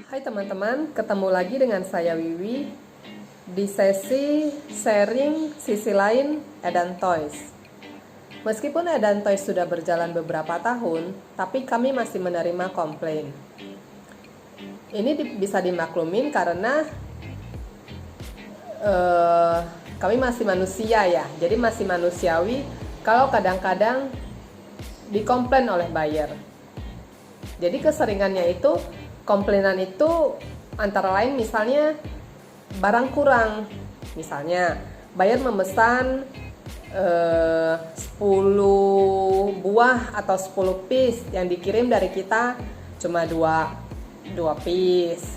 Hai teman-teman, ketemu lagi dengan saya Wiwi di sesi sharing sisi lain Edan Toys. Meskipun Edan Toys sudah berjalan beberapa tahun, tapi kami masih menerima komplain. Ini bisa dimaklumin karena kami masih manusia ya, jadi masih manusiawi kalau kadang-kadang dikomplain oleh buyer. Jadi keseringannya itu komplainan itu antara lain misalnya barang kurang. Misalnya buyer memesan 10 buah atau 10 piece, yang dikirim dari kita cuma 2 piece.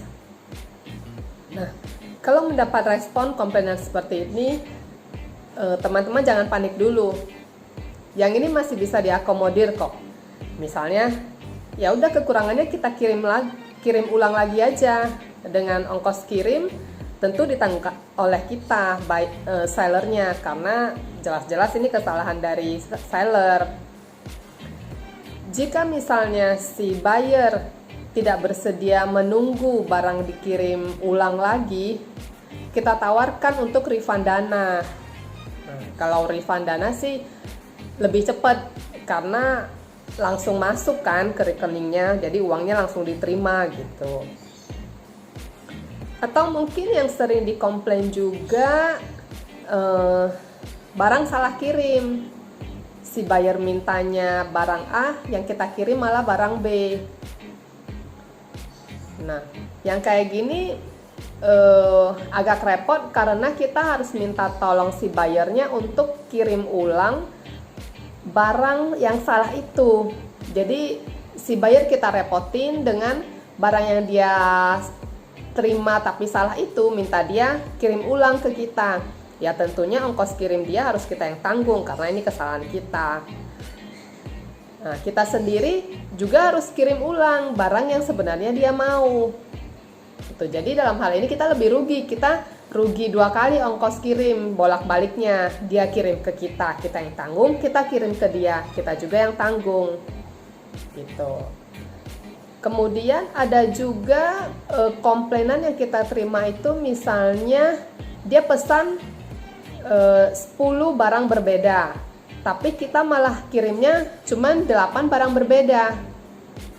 Nah, kalau mendapat respon komplainan seperti ini, teman-teman jangan panik dulu. Yang ini masih bisa diakomodir kok. Misalnya, ya udah kekurangannya kita kirim ulang lagi aja, dengan ongkos kirim tentu ditanggung oleh kita, sellernya, karena jelas-jelas ini kesalahan dari seller. Jika misalnya si buyer tidak bersedia menunggu barang dikirim ulang lagi, kita tawarkan untuk refund dana. Kalau refund dana sih lebih cepat karena langsung masuk kan ke rekeningnya, jadi uangnya langsung diterima gitu. Atau mungkin yang sering dikomplain juga, barang salah kirim. Si buyer mintanya barang A, yang kita kirim malah barang B. Nah, yang kayak gini agak repot karena kita harus minta tolong si buyernya untuk kirim ulang barang yang salah itu. Jadi si buyer kita repotin dengan barang yang dia terima tapi salah itu, minta dia kirim ulang ke kita. Ya tentunya ongkos kirim dia harus kita yang tanggung karena ini kesalahan kita. Nah, kita sendiri juga harus kirim ulang barang yang sebenarnya dia mau. Gitu. Jadi dalam hal ini kita lebih rugi, kita rugi 2 kali ongkos kirim bolak-baliknya. Dia kirim ke kita yang tanggung, kita kirim ke dia, kita juga yang tanggung. Gitu. Kemudian ada juga komplainan yang kita terima itu, misalnya dia pesan 10 barang berbeda, tapi kita malah kirimnya cuman 8 barang berbeda.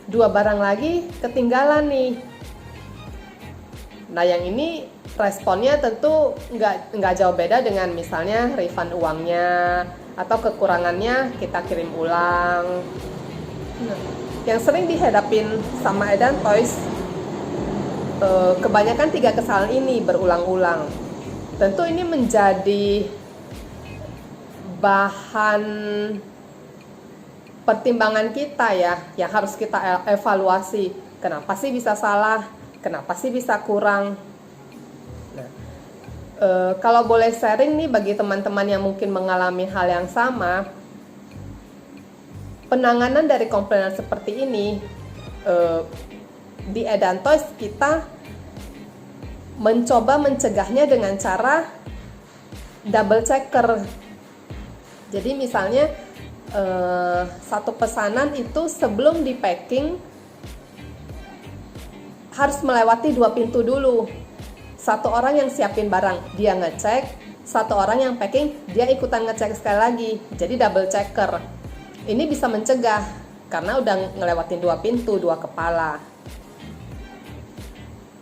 2 barang lagi ketinggalan nih. Nah, yang ini responnya tentu nggak jauh beda dengan misalnya refund uangnya atau kekurangannya kita kirim ulang. Nah, yang sering dihadapin sama Edan Toys, kebanyakan 3 kesalahan ini berulang-ulang. Tentu ini menjadi bahan pertimbangan kita ya, yang harus kita evaluasi. Kenapa sih bisa salah? Kenapa sih bisa kurang? Nah, kalau boleh sharing nih bagi teman-teman yang mungkin mengalami hal yang sama, penanganan dari komplainan seperti ini di Edan Toys kita mencoba mencegahnya dengan cara double checker. Jadi misalnya satu pesanan itu sebelum di packing harus melewati 2 pintu dulu. Satu orang yang siapin barang, dia ngecek. Satu orang yang packing, dia ikutan ngecek sekali lagi. Jadi double checker. Ini bisa mencegah karena udah ngelewatin 2 pintu, 2 kepala.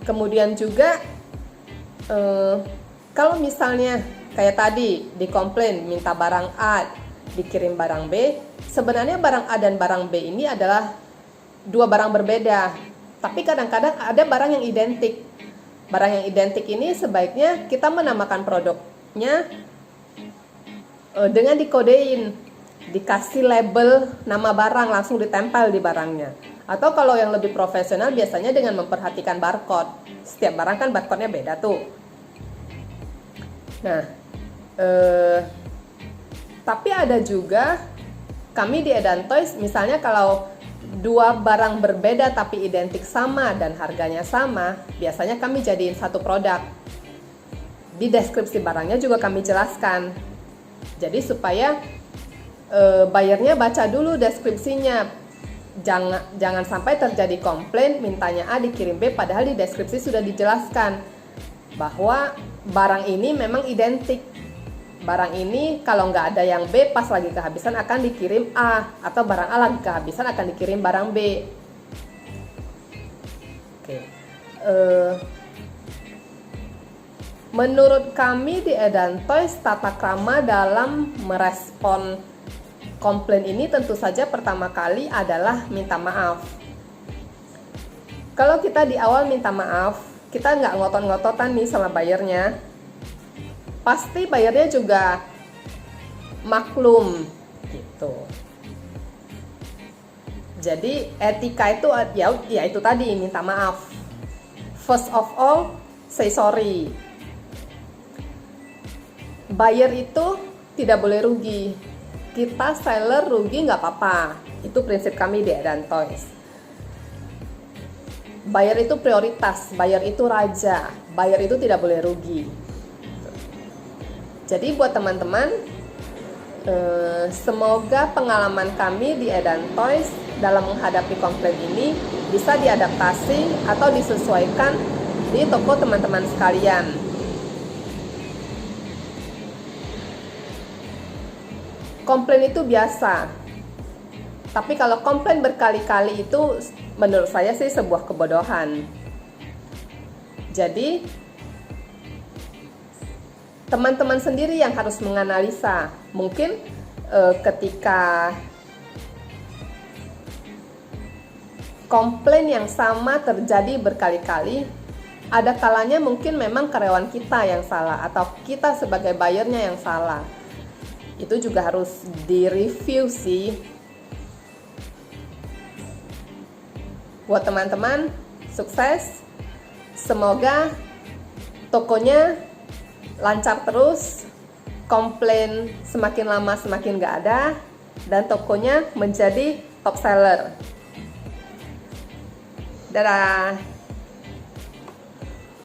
Kemudian juga kalau misalnya kayak tadi dikomplain minta barang A dikirim barang B, sebenarnya barang A dan barang B ini adalah 2 barang berbeda. Tapi kadang-kadang ada barang yang identik. Barang yang identik ini sebaiknya kita menamakan produknya dengan dikodein, dikasih label nama barang, langsung ditempel di barangnya. Atau kalau yang lebih profesional biasanya dengan memperhatikan barcode. Setiap barang kan barcode-nya beda tuh. Nah, tapi ada juga kami di Edan Toys, misalnya kalau 2 barang berbeda tapi identik sama dan harganya sama, biasanya kami jadiin satu produk. Di deskripsi barangnya juga kami jelaskan. Jadi supaya buyernya baca dulu deskripsinya. jangan sampai terjadi komplain mintanya A dikirim B, padahal di deskripsi sudah dijelaskan bahwa barang ini memang identik. Barang ini kalau nggak ada yang B pas lagi kehabisan akan dikirim A, atau barang A lagi kehabisan akan dikirim barang B. Oke. Menurut kami di Edan Toys, tata krama dalam merespon komplain ini tentu saja pertama kali adalah minta maaf. Kalau kita di awal minta maaf, kita nggak ngotot-ngototan nih sama bayarnya, pasti bayarnya juga maklum gitu. Jadi etika itu ya itu tadi, minta maaf. First of all, say sorry. Buyer itu tidak boleh rugi. Kita seller rugi nggak apa-apa. Itu prinsip kami di Edan Toys. Buyer itu prioritas, buyer itu raja, buyer itu tidak boleh rugi. Jadi buat teman-teman, semoga pengalaman kami di Edan Toys dalam menghadapi komplain ini bisa diadaptasi atau disesuaikan di toko teman-teman sekalian. Komplain itu biasa, tapi kalau komplain berkali-kali itu menurut saya sih sebuah kebodohan. Jadi teman-teman sendiri yang harus menganalisa. Mungkin ketika komplain yang sama terjadi berkali-kali, ada kalanya mungkin memang karyawan kita yang salah atau kita sebagai buyernya yang salah. Itu juga harus direview sih. Buat teman-teman, sukses. Semoga tokonya lancar terus, komplain semakin lama semakin gak ada, dan tokonya menjadi top seller. Dadah!